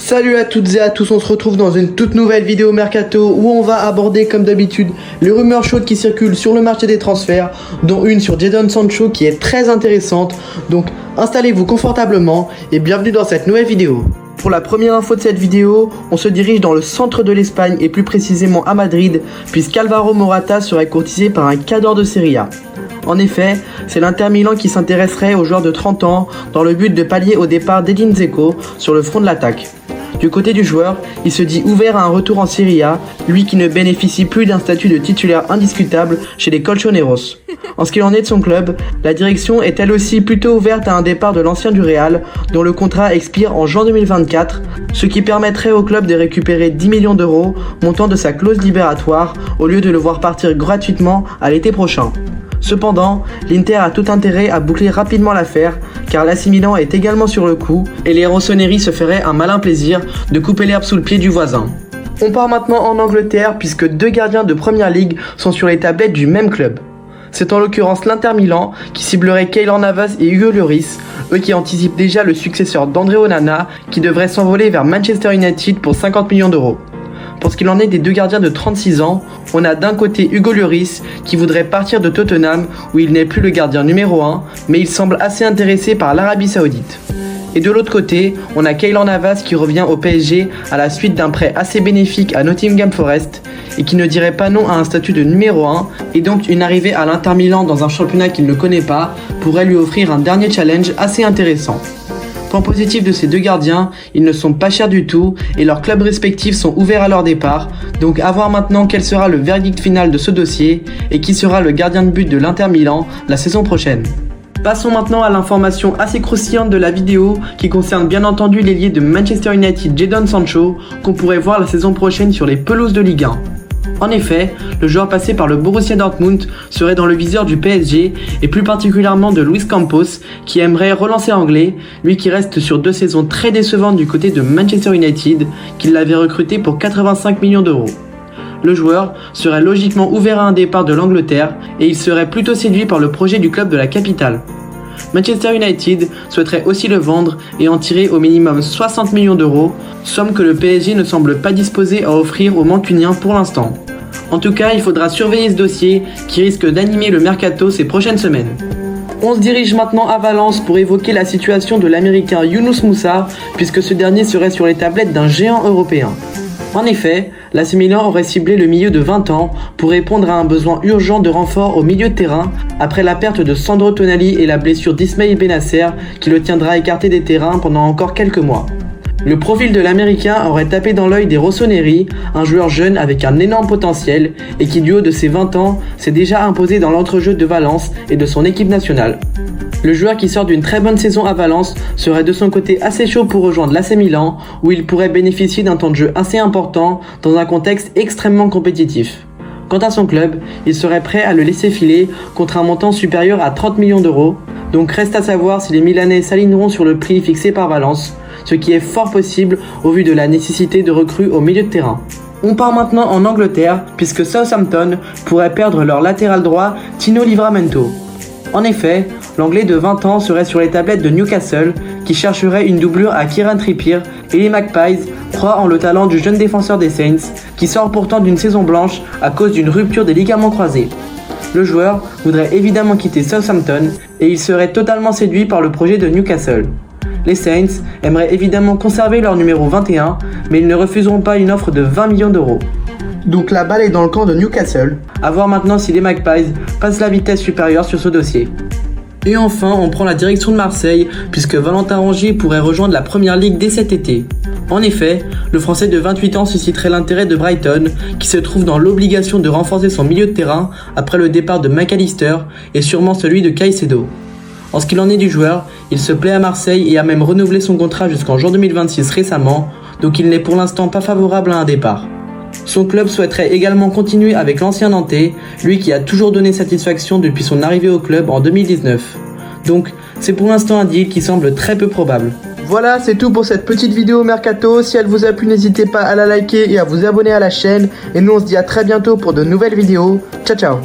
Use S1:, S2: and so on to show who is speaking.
S1: Salut à toutes et à tous, on se retrouve dans une toute nouvelle vidéo Mercato où on va aborder comme d'habitude les rumeurs chaudes qui circulent sur le marché des transferts, dont une sur Jadon Sancho qui est très intéressante. Donc installez-vous confortablement et bienvenue dans cette nouvelle vidéo. Pour la première info de cette vidéo, on se dirige dans le centre de l'Espagne et plus précisément à Madrid, puisqu'Alvaro Morata serait courtisé par un cadre de Serie A. En effet, c'est l'Inter Milan qui s'intéresserait au joueur de 30 ans dans le but de pallier au départ d'Edin Dzeko sur le front de l'attaque. Du côté du joueur, il se dit ouvert à un retour en Serie A, lui qui ne bénéficie plus d'un statut de titulaire indiscutable chez les Colchoneros. En ce qu'il en est de son club, la direction est elle aussi plutôt ouverte à un départ de l'ancien du Real, dont le contrat expire en juin 2024, ce qui permettrait au club de récupérer 10 millions d'euros, montant de sa clause libératoire, au lieu de le voir partir gratuitement à l'été prochain. Cependant, l'Inter a tout intérêt à boucler rapidement l'affaire, car l'AC Milan est également sur le coup, et les Rossoneri se feraient un malin plaisir de couper l'herbe sous le pied du voisin. On part maintenant en Angleterre, puisque deux gardiens de Première Ligue sont sur les tablettes du même club. C'est en l'occurrence l'Inter Milan qui ciblerait Keylor Navas et Hugo Lloris, eux qui anticipent déjà le successeur d'André Onana, qui devrait s'envoler vers Manchester United pour 50 millions d'euros. Pour ce qu'il en est des deux gardiens de 36 ans, on a d'un côté Hugo Lloris qui voudrait partir de Tottenham où il n'est plus le gardien numéro 1, mais il semble assez intéressé par l'Arabie Saoudite. Et de l'autre côté, on a Keylor Navas qui revient au PSG à la suite d'un prêt assez bénéfique à Nottingham Forest et qui ne dirait pas non à un statut de numéro 1, et donc une arrivée à l'Inter Milan dans un championnat qu'il ne connaît pas pourrait lui offrir un dernier challenge assez intéressant. Point positif de ces deux gardiens, ils ne sont pas chers du tout et leurs clubs respectifs sont ouverts à leur départ, donc à voir maintenant quel sera le verdict final de ce dossier et qui sera le gardien de but de l'Inter Milan la saison prochaine. Passons maintenant à l'information assez croustillante de la vidéo qui concerne bien entendu l'ailier de Manchester United Jadon Sancho qu'on pourrait voir la saison prochaine sur les pelouses de Ligue 1. En effet, le joueur passé par le Borussia Dortmund serait dans le viseur du PSG et plus particulièrement de Luis Campos qui aimerait relancer anglais, lui qui reste sur 2 saisons très décevantes du côté de Manchester United qui l'avait recruté pour 85 millions d'euros. Le joueur serait logiquement ouvert à un départ de l'Angleterre et il serait plutôt séduit par le projet du club de la capitale. Manchester United souhaiterait aussi le vendre et en tirer au minimum 60 millions d'euros, somme que le PSG ne semble pas disposé à offrir aux Mancuniens pour l'instant. En tout cas, il faudra surveiller ce dossier qui risque d'animer le mercato ces prochaines semaines. On se dirige maintenant à Valence pour évoquer la situation de l'américain Younous Moussa, puisque ce dernier serait sur les tablettes d'un géant européen. En effet, l'AC Milan aurait ciblé le milieu de 20 ans pour répondre à un besoin urgent de renfort au milieu de terrain après la perte de Sandro Tonali et la blessure d'Ismaïl Bennacer qui le tiendra écarté des terrains pendant encore quelques mois. Le profil de l'américain aurait tapé dans l'œil des Rossoneri, un joueur jeune avec un énorme potentiel et qui du haut de ses 20 ans s'est déjà imposé dans l'entrejeu de Valence et de son équipe nationale. Le joueur qui sort d'une très bonne saison à Valence serait de son côté assez chaud pour rejoindre l'AC Milan où il pourrait bénéficier d'un temps de jeu assez important dans un contexte extrêmement compétitif. Quant à son club, il serait prêt à le laisser filer contre un montant supérieur à 30 millions d'euros, donc reste à savoir si les Milanais s'aligneront sur le prix fixé par Valence, ce qui est fort possible au vu de la nécessité de recrues au milieu de terrain. On part maintenant en Angleterre puisque Southampton pourrait perdre leur latéral droit Tino Livramento. En effet, l'anglais de 20 ans serait sur les tablettes de Newcastle qui chercherait une doublure à Kieran Trippier et les Magpies croient en le talent du jeune défenseur des Saints qui sort pourtant d'une saison blanche à cause d'une rupture des ligaments croisés. Le joueur voudrait évidemment quitter Southampton et il serait totalement séduit par le projet de Newcastle. Les Saints aimeraient évidemment conserver leur numéro 21 mais ils ne refuseront pas une offre de 20 millions d'euros. Donc la balle est dans le camp de Newcastle. A voir maintenant si les Magpies passent la vitesse supérieure sur ce dossier. Et enfin, on prend la direction de Marseille, puisque Valentin Rongier pourrait rejoindre la Première Ligue dès cet été. En effet, le Français de 28 ans susciterait l'intérêt de Brighton, qui se trouve dans l'obligation de renforcer son milieu de terrain après le départ de McAllister et sûrement celui de Caicedo. En ce qu'il en est du joueur, il se plaît à Marseille et a même renouvelé son contrat jusqu'en juin 2026 récemment, donc il n'est pour l'instant pas favorable à un départ. Son club souhaiterait également continuer avec l'ancien Nantais, lui qui a toujours donné satisfaction depuis son arrivée au club en 2019. Donc, c'est pour l'instant un deal qui semble très peu probable. Voilà, c'est tout pour cette petite vidéo Mercato. Si elle vous a plu, n'hésitez pas à la liker et à vous abonner à la chaîne. Et nous, on se dit à très bientôt pour de nouvelles vidéos. Ciao, ciao!